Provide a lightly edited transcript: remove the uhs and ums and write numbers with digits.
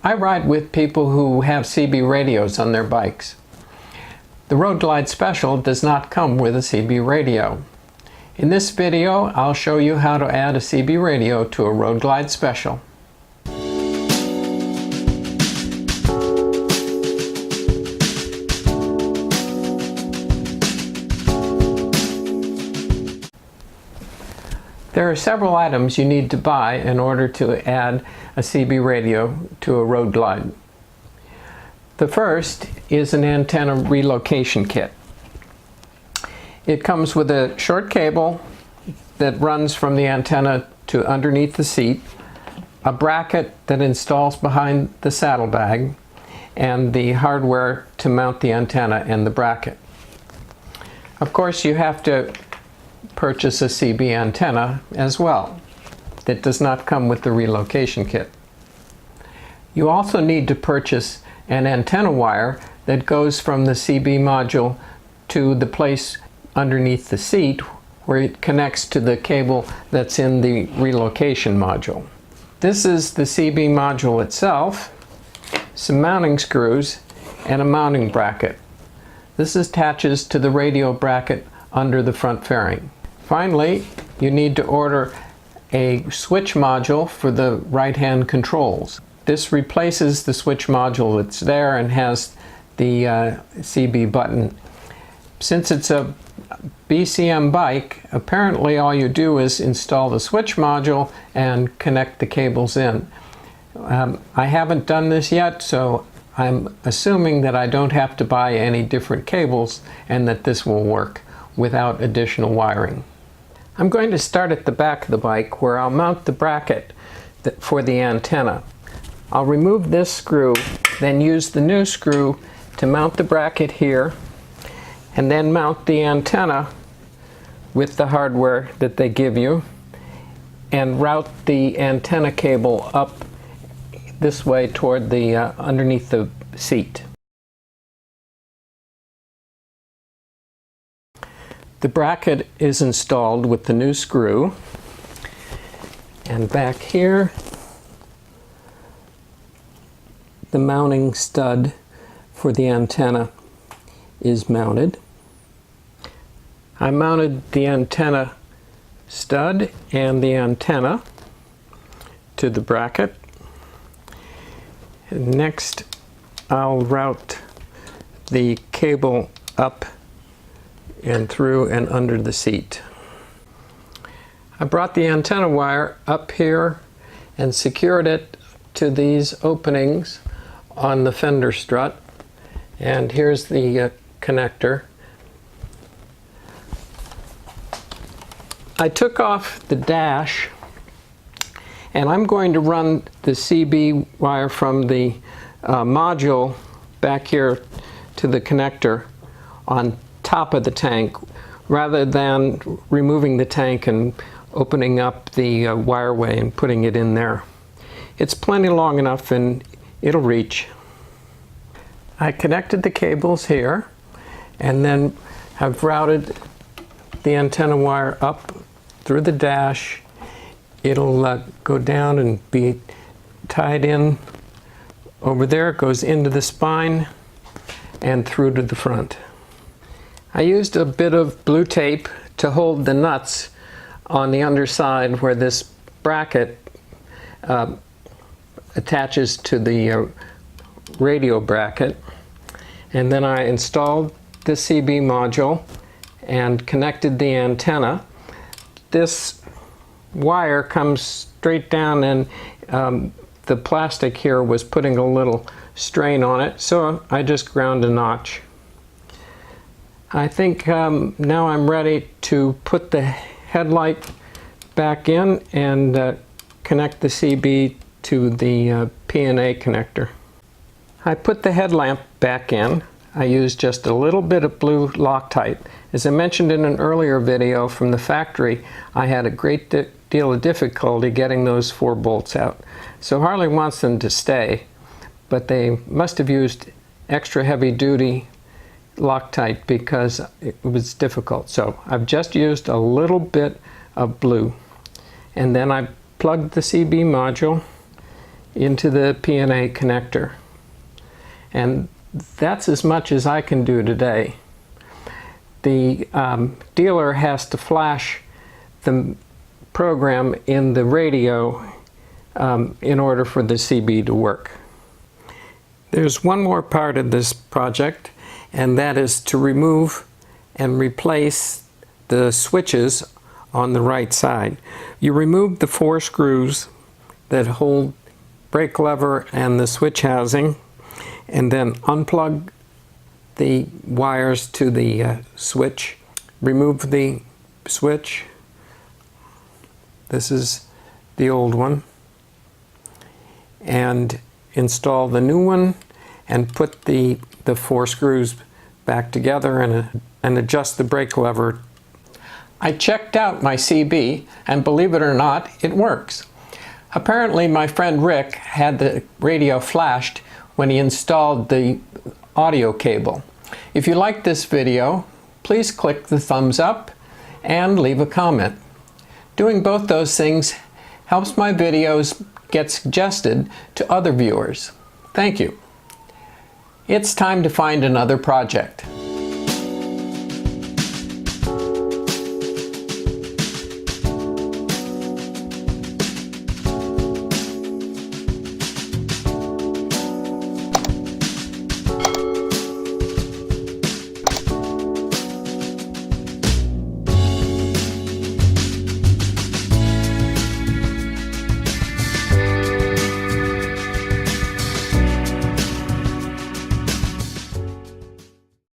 I ride with people who have CB radios on their bikes. The Road Glide Special does not come with a CB radio. In this video, I'll show you how to add a CB radio to a Road Glide Special. There are several items you need to buy in order to add a CB radio to a Road Glide. The first is an antenna relocation kit. It comes with a short cable that runs from the antenna to underneath the seat, a bracket that installs behind the saddlebag, and the hardware to mount the antenna and the bracket. Of course, you have to purchase a CB antenna as well. That does not come with the relocation kit. You also need to purchase an antenna wire that goes from the CB module to the place underneath the seat where it connects to the cable that's in the relocation module. This is the CB module itself, some mounting screws, and a mounting bracket. This attaches to the radio bracket under the front fairing. Finally, you need to order a switch module for the right-hand controls. This replaces the switch module that's there and has the CB button. Since it's a BCM bike, apparently all you do is install the switch module and connect the cables in. I haven't done this yet, so I'm assuming that I don't have to buy any different cables and that this will work without additional wiring. I'm going to start at the back of the bike where I'll mount the bracket for the antenna. I'll remove this screw, then use the new screw to mount the bracket here, and then mount the antenna with the hardware that they give you, and route the antenna cable up this way toward the underneath the seat. The bracket is installed with the new screw, and back here the mounting stud for the antenna is mounted. I mounted the antenna stud and the antenna to the bracket. And next I'll route the cable up and through and under the seat. I brought the antenna wire up here and secured it to these openings on the fender strut, and here's the connector. I took off the dash and I'm going to run the CB wire from the module back here to the connector on top of the tank, rather than removing the tank and opening up the wireway and putting it in there. It's plenty long enough and it'll reach. I connected the cables here and then have routed the antenna wire up through the dash. It'll go down and be tied in over there. It goes into the spine and through to the front. I used a bit of blue tape to hold the nuts on the underside where this bracket attaches to the radio bracket, and then I installed the CB module and connected the antenna. This wire comes straight down, and the plastic here was putting a little strain on it, so I just ground a notch. I think now I'm ready to put the headlight back in and connect the CB to the P&A connector. I put the headlamp back in. I used just a little bit of blue Loctite. As I mentioned in an earlier video from the factory, I had a great deal of difficulty getting those 4 bolts out. So Harley wants them to stay, but they must have used extra heavy duty Loctite because it was difficult. So I've just used a little bit of blue, and then I plugged the CB module into the P&A connector. And that's as much as I can do today. The dealer has to flash the program in the radio in order for the CB to work. There's one more part of this project, and that is to remove and replace the switches on the right side. You remove the 4 screws that hold brake lever and the switch housing, and then unplug the wires to the switch. Remove the switch. This is the old one. And install the new one and put the 4 screws back together and adjust the brake lever. I checked out my CB, and believe it or not, it works. Apparently my friend Rick had the radio flashed when he installed the audio cable. If you like this video, please click the thumbs up and leave a comment. Doing both those things helps my videos get suggested to other viewers. Thank you. It's time to find another project.